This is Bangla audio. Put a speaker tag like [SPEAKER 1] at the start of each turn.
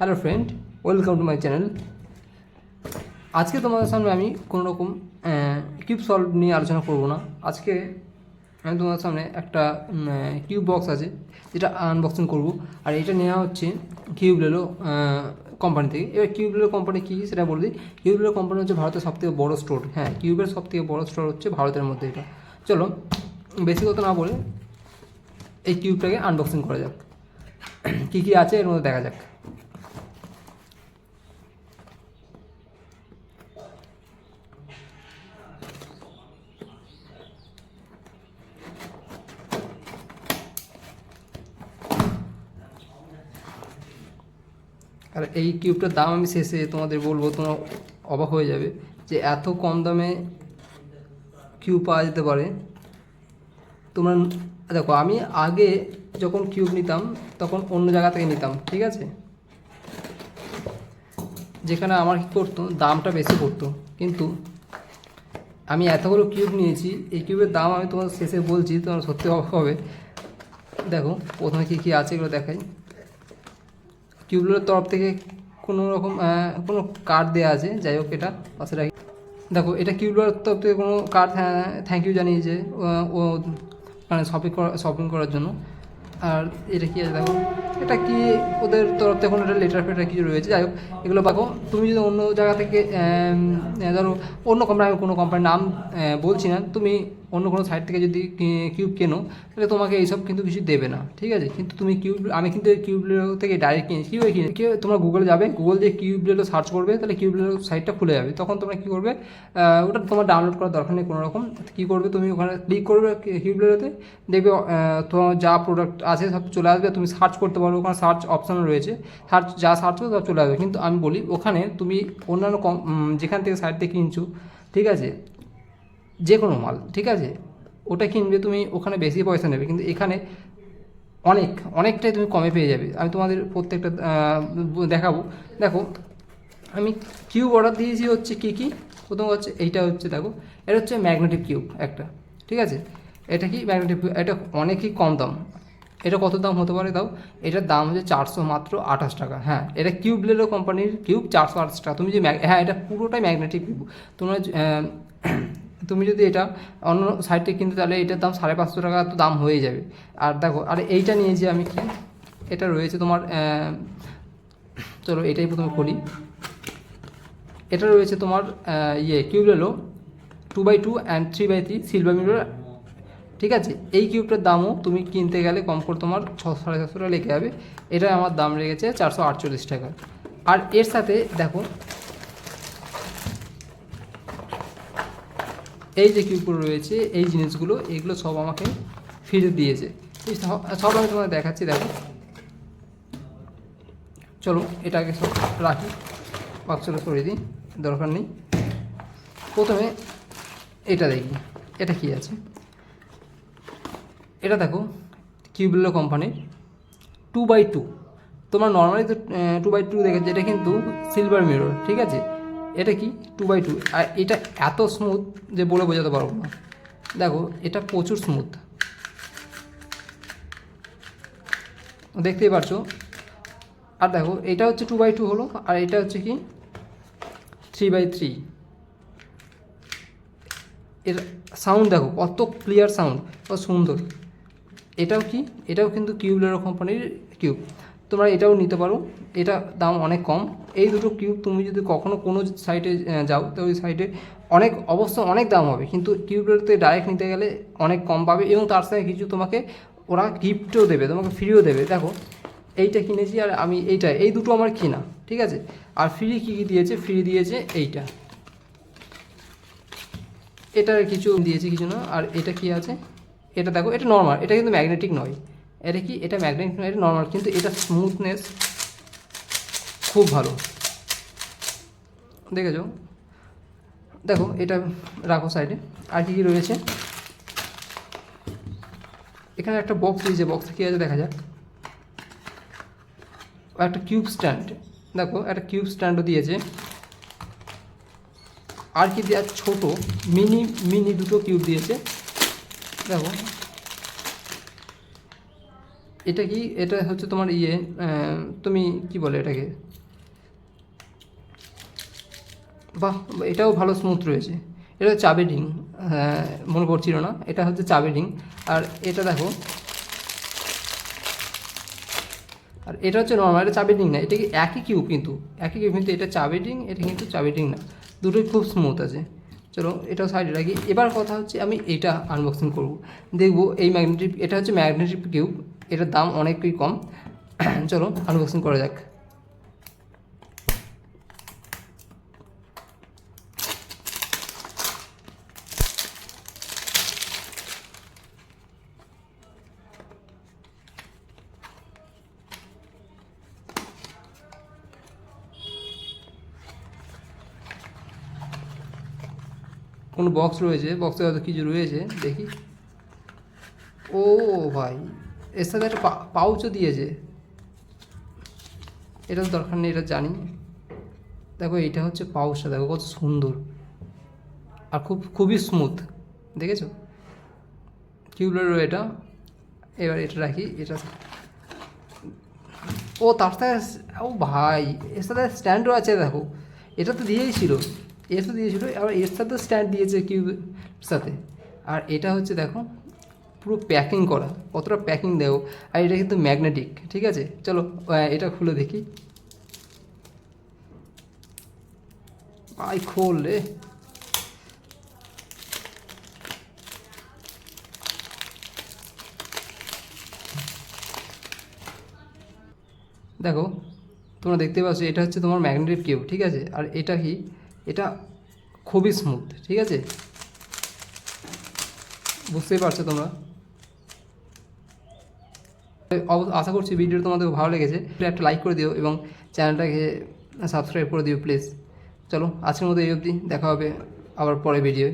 [SPEAKER 1] Hello friend, welcome to my channel. আজকে তোমাদের সামনে আমি কোনো রকম কিউব সলভ নিয়ে আলোচনা করব না। আজকে আমি তোমাদের সামনে একটা কিউব বক্স আছে যেটা আনবক্সিং করব। আর এটা নেওয়া হচ্ছে কিউবলেলো কোম্পানি থেকে। এবার কিউবলেলো কোম্পানি কী সেটা বলে দিই। কিউবলেলো কোম্পানি হচ্ছে ভারতের সবথেকে বড় স্টোর। হ্যাঁ, কিউবের সবথেকে বড় স্টোর হচ্ছে ভারতের মধ্যে এটা। চলো বেশি কথা না বলে এই কিউবটাকে আনবক্সিং করা যাক। কী কী আছে এর মধ্যে দেখা যাক। আর এই কিউবটার দাম আমি শেষে তোমাদের বলবো, তোমরা অবাক হয়ে যাবে যে এত কম দামে কিউব পাওয়া যেতে পারে। তোমরা দেখো, আমি আগে যখন কিউব নিতাম তখন অন্য জায়গা থেকে নিতাম, ঠিক আছে, যেখানে আমার কী করতো, দামটা বেশি পড়তো। কিন্তু আমি এতগুলো কিউব নিয়েছি, এই কিউবের দাম আমি তোমার শেষে বলছি, তোমার সত্যি অবাক হবে। দেখো প্রথমে কী কী আছে এগুলো দেখাই। কিউবগুলোর তরফ থেকে কোনো রকম কোনো কার্ড দেওয়া আছে, যাই হোক এটা পাশে রাখি। দেখো, এটা কিউবগুলোর তরফ থেকে কোনো কার্ড থ্যাংক ইউ জানিয়েছে ও মানে শপিং করার জন্য। আর এটা কী আছে দেখো, এটা কি ওদের তরফ থেকে কোনো একটা লেটার ফেটার কিছু রয়েছে। যাই হোক এগুলো পাবো। তুমি যদি অন্য জায়গা থেকে ধরো অন্য কোম্পানি, আমি কোনো কোম্পানির নাম বলছি না, তুমি অন্য কোনো সাইট থেকে যদি কিউব কেনো তাহলে তোমাকে এইসব কিন্তু কিছু দেবে না, ঠিক আছে। কিন্তু তুমি আমি কিন্তু কিউবলেলো থেকে ডাইরেক্ট কিনেছি। কীভাবে কিনে, তোমরা গুগলে যাবে, গুগল দিয়ে কিউবলেলো সার্চ করবে, তাহলে কিউবলেলো সাইটটা খুলে যাবে। তখন তোমরা কী করবে, ওটা তোমার ডাউনলোড করার দরকার নেই কোনো রকম। কী করবে, তুমি ওখানে ক্লিক করবে কিউবলেলোতে, দেখবে তোমার যা প্রোডাক্ট আছে সব চলে আসবে। তুমি সার্চ করতে পারো, ওখানে সার্চ অপশান রয়েছে, যা সার্চ করবে সব চলে আসবে। কিন্তু আমি বলি, ওখানে তুমি অন্যান্য যেখান থেকে সাইট থেকে কিনছো, ঠিক আছে, যে কোনো মাল, ঠিক আছে, ওটা কিনবে তুমি, ওখানে বেশি পয়সা নেবে, কিন্তু এখানে অনেকটাই তুমি কমে পেয়ে যাবে। আমি তোমাদের প্রত্যেকটা দেখাবো। দেখো, আমি কিউব অর্ডার দিয়েছি হচ্ছে কী প্রথম হচ্ছে এইটা হচ্ছে, দেখো এটা হচ্ছে ম্যাগনেটিক কিউব একটা, ঠিক আছে। এটা কি ম্যাগনেটিক কিউব, এটা অনেকই কম দাম। এটা কত দাম হতে পারে দাও, এটার দাম হচ্ছে মাত্র 28 টাকা। হ্যাঁ, এটা কিউবলেলো কোম্পানির কিউব, 428 টাকা। তুমি যে হ্যাঁ, এটা পুরোটাই ম্যাগনেটিক কিউব। তোমরা তুমি যদি এটা অন্য সাইটে কিনতে, তাহলে এটার দাম 550 টাকা তো দাম হয়ে যাবে। আর দেখো, আর এইটা নিয়েছি আমি কি, এটা রয়েছে তোমার চলো এটাই প্রথমে খুলি। এটা রয়েছে তোমার কিউবলেলো 2x2 and 3x3 silver mirror, ঠিক আছে। এই কিউবটার দামও তুমি কিনতে গেলে কম করে তোমার 600-750 টাকা লেগে যাবে। এটা আমার দাম লেগেছে 448 টাকা। আর এর সাথে দেখো, এই যে কিউবগুলো রয়েছে, এই জিনিসগুলো, এগুলো সব আমাকে ফিরে দিয়েছে। সব আমি তোমাকে দেখাচ্ছি। দেখো, চলো এটাকে সব রাখি, বাক্সটা সরিয়ে দিই, দরকার নেই। প্রথমে এটা দেখি, এটা কি আছে। এটা দেখো, কিউবলেলো কোম্পানির 2x2। তোমরা নর্মালি তো 2x2 দেখেছো, এটা কিন্তু সিলভার মিরর, ঠিক আছে। এটা কি 2x2, আর এটা এত স্মুথ যে বলে বোঝাতে পারবো না। দেখো, এটা প্রচুর স্মুথ, দেখতেই পারছো। আর দেখো, এটা হচ্ছে 2x2 হলো, আর এটা হচ্ছে কি 3x3। এর সাউন্ড দেখো কত ক্লিয়ার সাউন্ড, কত সুন্দর। এটাও কিন্তু কিউবলেলো কোম্পানির কিউব। তোমরা এটাও নিতে পারো, এটা দাম অনেক কম। এই দুটো কিউব তুমি যদি কখনো কোনো সাইটে যাও, তো ওই সাইটে অবশ্য অনেক দাম হবে, কিন্তু কিউবলেলোতে ডাইরেক্ট নিতে গেলে অনেক কম পাবে, এবং তার সঙ্গে কিছু তোমাকে ওরা গিফটও দেবে, তোমাকে ফ্রিও দেবে। দেখো, এইটা কিনেছি, আর আমি এই দুটো আমার কিনা, ঠিক আছে। আর ফ্রি কী কী দিয়েছে, ফ্রি দিয়েছে এটার কিছু দিয়েছে, কিছু না। আর এটা কি আছে, এটা দেখো, এটা নর্মাল, এটা কিন্তু ম্যাগনেটিক নয়। এটা ম্যাগনেটিক নয়, এটা নর্মাল, কিন্তু এটা স্মুথনেস খুব ভালো, দেখেছো। দেখো, এটা রাখো সাইডে। আর কী কী রয়েছে, এখানে একটা বক্স দিয়েছে, বক্সে কী আছে দেখা যাক। একটা কিউব স্ট্যান্ড, দেখো একটা কিউব স্ট্যান্ডও দিয়েছে। আর কি দেওয়া, ছোটো মিনি দুটো কিউব দিয়েছে। দেখো, এটা কি, এটা হচ্ছে তোমার ইয়ে, তুমি কি বলে এটাকে, বাহ, এটাও ভালো স্মুথ রয়েছে। এটা চাবি রিং, মনে পড়ছিল না, এটা হচ্ছে চাবি রিং। আর এটা দেখো, আর এটা হচ্ছে নর্মাল, এটা চাবি রিং না, এটা কি একই কিউব, কিন্তু একই কিউব, কিন্তু এটা চাবি রিং, এটা কিন্তু চাবি রিং না, দুটোই খুব স্মুথ আছে। চলো এটাও সাইডে রাখি। এবার কথা হচ্ছে আমি এটা আনবক্সিং করব, দেখবো এই ম্যাগনেটিক, এটা হচ্ছে ম্যাগনেটিক কিউব, এটার দাম অনেকই কম। চলো আনবক্সিং করা যাক। কোনো বক্স রয়েছে, বক্সে হয়তো কিছু রয়েছে, দেখি। ও ভাই, এর সাথে একটা পাউচও দিয়েছে, এটা তো দরকার নেই, এটা জানি। দেখো এইটা হচ্ছে পাউচটা, দেখো কত সুন্দর আর খুবই স্মুথ, দেখেছো টিউবলার এটা। এবার এটা রাখি, এটা ও তার সাথে, ও ভাই এর সাথে স্ট্যান্ডও আছে, দেখো এটা তো দিয়েই ছিল, এর সাথে দিয়েছিল, আবার এর সাথে স্ট্যান্ড দিয়েছে কিউবের সাথে। আর এটা হচ্ছে দেখো পুরো প্যাকিং করা, কতটা প্যাকিং দেবো। আর এটা কিন্তু ম্যাগনেটিক, ঠিক আছে। চলো এটা খুলে দেখি। ভাই খোল রে, দেখো তোমরা দেখতে পাচ্ছ, এটা হচ্ছে তোমার ম্যাগনেটিক কিউব, ঠিক আছে। আর এটা কি, এটা খুবই স্মুথ, ঠিক আছে, বুঝতেই পারছো তোমরা। আশা করছি ভিডিওটা তোমাদের ভালো লেগেছে, একটা লাইক করে দিও এবং চ্যানেলটাকে সাবস্ক্রাইব করে দিও প্লিজ। চলো আজকের মতো এই অবধি, দেখা হবে আবার পরে ভিডিও।